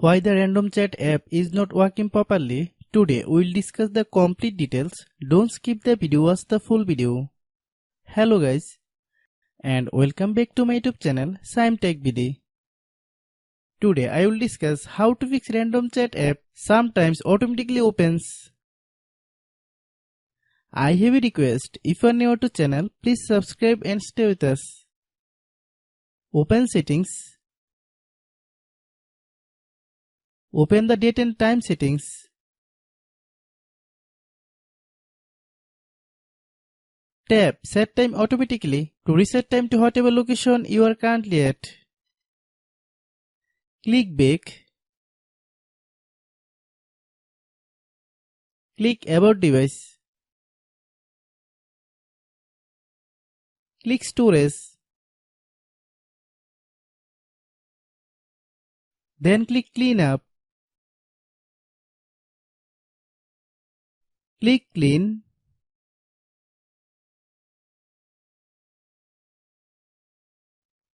Why the random chat app is not working properly? Today we'll discuss the complete details. Don't skip the video, watch the full video. Hello guys and welcome back to my YouTube channel Shaem Tech Video. Today I will discuss how to fix random chat app sometimes automatically opens. I have a request, if you are new to channel, please subscribe and stay with us. Open settings. Open the date and time settings. Tap set time automatically to reset time to whatever location you are currently at. Click back. Click about device. Click storage. Then click clean up. Click clean.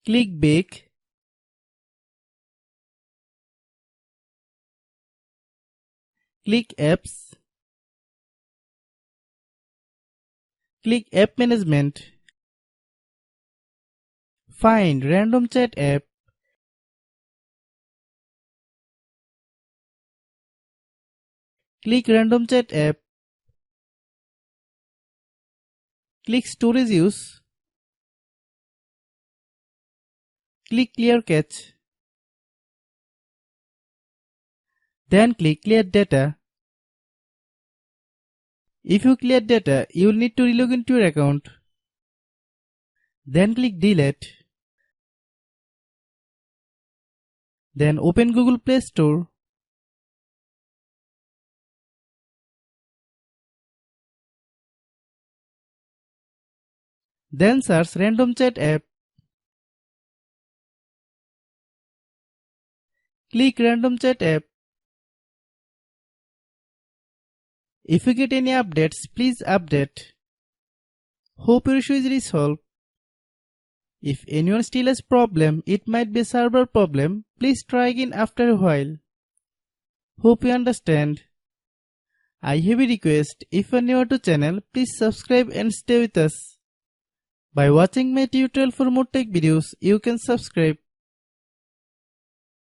Click back. Click apps. Click app management. Find random chat app. Click random chat app. Click storage use. Click clear cache. Then click clear data. If you clear data, you will need to relog into your account. Then click delete. Then open Google Play Store. Then search random chat app. Click random chat app. If you get any updates, please update. Hope your issue is resolved. If anyone still has problem, it might be a server problem. Please try again after a while. Hope you understand. I have a request, if you are new to channel, please subscribe and stay with us. By watching my tutorial for more tech videos, you can subscribe.